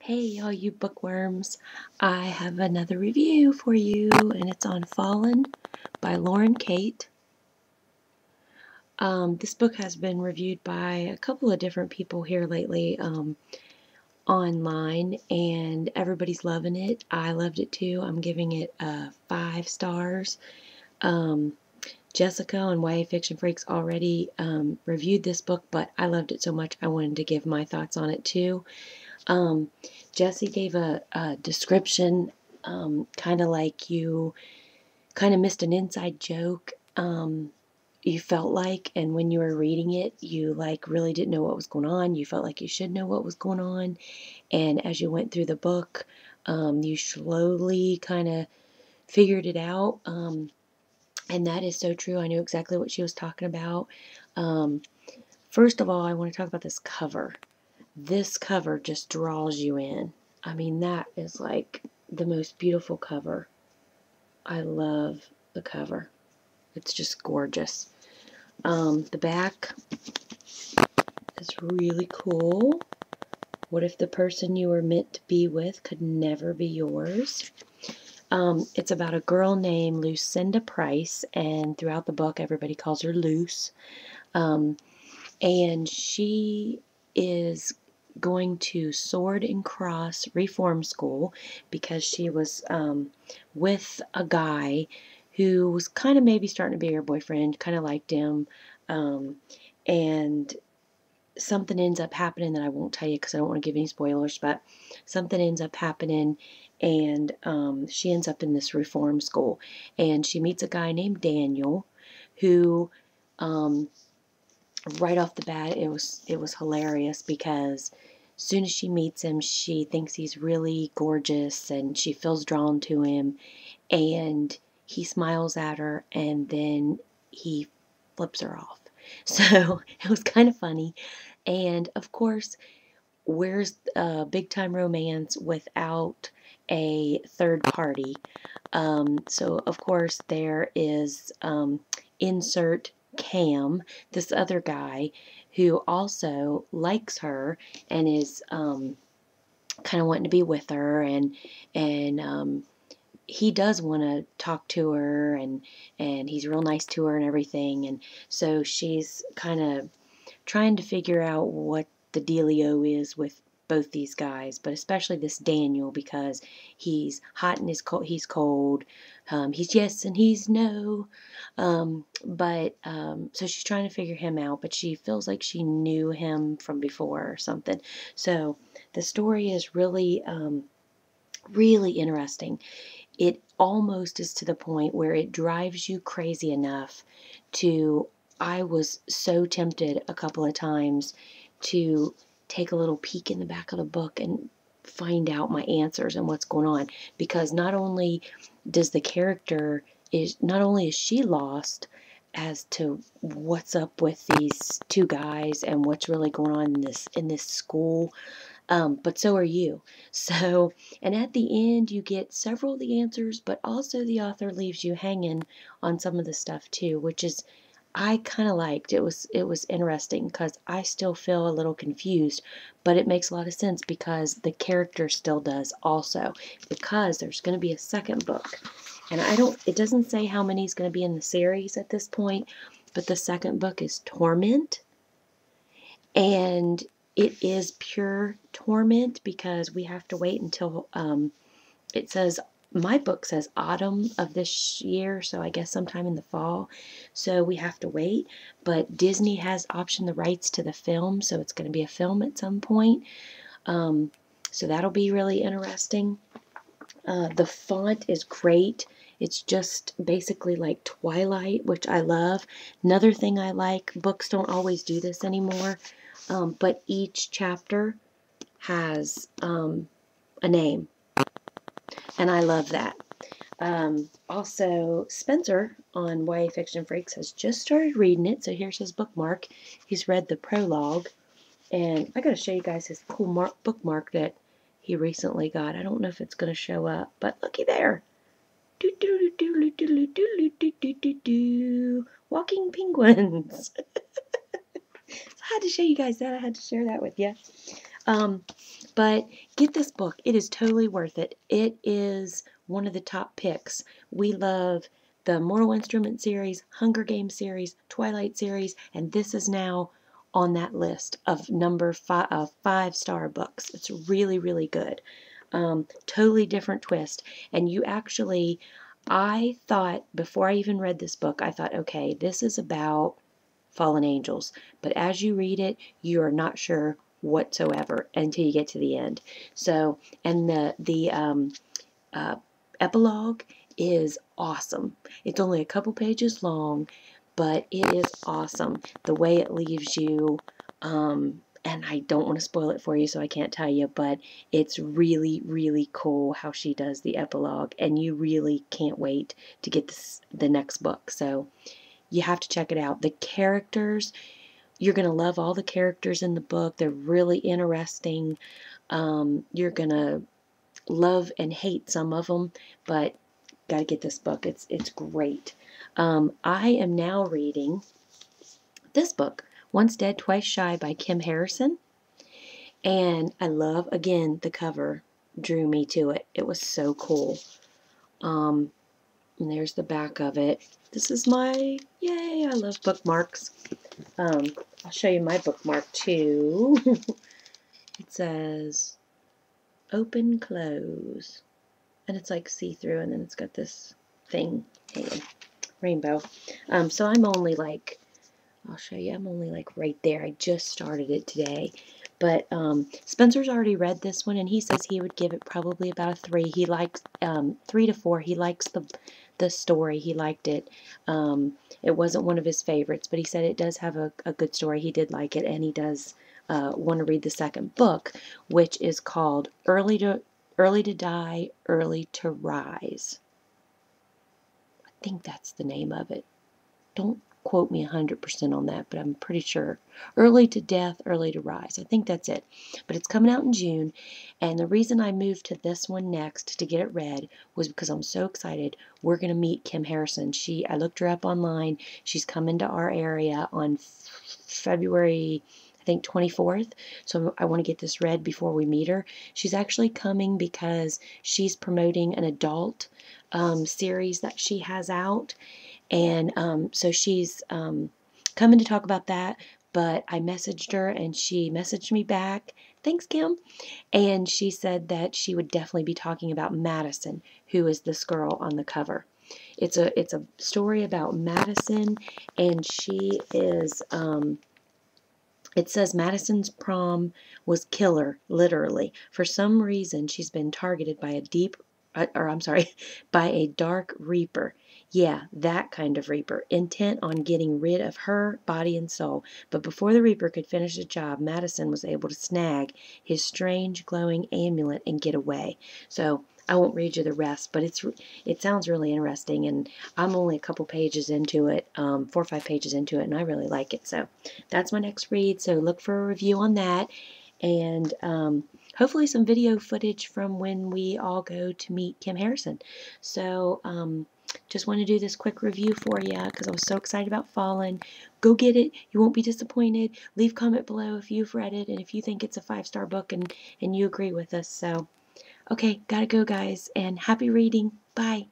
Hey, all you bookworms. I have another review for you, and it's on Fallen by Lauren Kate. This book has been reviewed by a couple of different people here lately online, and everybody's loving it. I loved it too. I'm giving it 5 stars. Jessica on yafictionfreaks already reviewed this book, but I loved it so much I wanted to give my thoughts on it too. Jessie gave a description, kind of like you kind of missed an inside joke. You felt like, and when you were reading it, you like really didn't know what was going on. You felt like you should know what was going on, and as you went through the book, you slowly kind of figured it out. And that is so true. I knew exactly what she was talking about. First of all, I want to talk about this cover. This cover just draws you in. I mean, that is like the most beautiful cover. I love the cover. It's just gorgeous. The back is really cool. What if the person you were meant to be with could never be yours? It's about a girl named Lucinda Price, and throughout the book, everybody calls her Luce. And she is going to Sword and Cross Reform School because she was with a guy who was kind of maybe starting to be her boyfriend, kind of liked him, and something ends up happening that I won't tell you because I don't want to give any spoilers, but something ends up happening, and she ends up in this reform school, and she meets a guy named Daniel who right off the bat, it was hilarious because as soon as she meets him, she thinks he's really gorgeous and she feels drawn to him, and he smiles at her and then he flips her off. So it was kind of funny. And of course, where's a big time romance without a third party? So of course there is insert Cam, this other guy who also likes her and is kind of wanting to be with her, and he does want to talk to her, and he's real nice to her and everything, and so she's kind of trying to figure out what the dealio is with both these guys, but especially this Daniel because he's hot and he's cold. He's yes and he's no. So she's trying to figure him out, but she feels like she knew him from before or something. So the story is really, really interesting. It almost is to the point where it drives you crazy enough to, I was so tempted a couple of times to take a little peek in the back of the book and find out my answers and what's going on, because not only is she lost as to what's up with these two guys and what's really going on in this school, but so are you. So, and at the end, you get several of the answers, but also the author leaves you hanging on some of the stuff too, which is I kind of liked. It was interesting because I still feel a little confused, but it makes a lot of sense because the character still does also, because there's going to be a second book. And it doesn't say how many is going to be in the series at this point, but the second book is Torment. And it is pure torment because we have to wait until it says, my book says autumn of this year, so I guess sometime in the fall. So we have to wait. But Disney has optioned the rights to the film, so it's going to be a film at some point. So that'll be really interesting. The font is great. It's just basically like Twilight, which I love. Another thing I like, books don't always do this anymore, but each chapter has a name, and I love that. Also, Spencer on YA Fiction Freaks has just started reading it, so here's his bookmark. He's read the prologue, and I got to show you guys his cool bookmark that he recently got. I don't know if it's going to show up, but looky there. Walking penguins. So I had to show you guys that. I had to share that with you. But get this book. It is totally worth it. It is one of the top picks. We love the Mortal Instrument series, Hunger Games series, Twilight series, and this is now on that list of number five of 5-star books. It's really, really good. Totally different twist. And you actually, I thought, before I even read this book, I thought, okay, this is about fallen angels. But as you read it, you are not sure whatsoever until you get to the end. So, and the uh, epilogue is awesome. It's only a couple pages long, but it is awesome. The way it leaves you, and I don't want to spoil it for you, so I can't tell you, but it's really, really cool how she does the epilogue, and you really can't wait to get the next book. So you have to check it out. The characters, you're going to love all the characters in the book. They're really interesting. You're going to love and hate some of them, but got to get this book. It's great. I am now reading this book, Once Dead, Twice Shy by Kim Harrison. And I love, again, the cover drew me to it. It was so cool. And there's the back of it. This is my, yay, I love bookmarks. I'll show you my bookmark too. It says open, close. And it's like see-through, and then it's got this thing, rainbow. So I'm only like, I'll show you, I'm only like right there. I just started it today. But Spencer's already read this one, and he says he would give it probably about a 3. He likes 3 to 4. He likes the story. He liked it. It wasn't one of his favorites, but he said it does have a good story. He did like it, and he does want to read the second book, which is called Early to Die, Early to Rise. I think that's the name of it. Don't quote me 100% on that, but I'm pretty sure. Early to Death, Early to Rise. I think that's it. But it's coming out in June, and the reason I moved to this one next to get it read was because I'm so excited. We're going to meet Kim Harrison. I looked her up online. She's coming to our area on February, I think, 24th. So I want to get this read before we meet her. She's actually coming because she's promoting an adult series that she has out. And so she's coming to talk about that, but I messaged her and she messaged me back. Thanks, Kim. And she said that she would definitely be talking about Madison, who is this girl on the cover. It's a story about Madison, and she is, it says Madison's prom was killer, literally. For some reason, she's been targeted by by a dark reaper. Yeah, that kind of reaper, intent on getting rid of her body and soul. But before the reaper could finish the job, Madison was able to snag his strange glowing amulet and get away. So I won't read you the rest, but it sounds really interesting, and I'm only a couple pages into it, 4 or 5 pages into it, and I really like it. So that's my next read. So look for a review on that, and hopefully some video footage from when we all go to meet Kim Harrison. So just want to do this quick review for you because I was so excited about Fallen. Go get it. You won't be disappointed. Leave a comment below if you've read it and if you think it's a 5-star book and you agree with us. So, okay, gotta go, guys, and happy reading. Bye.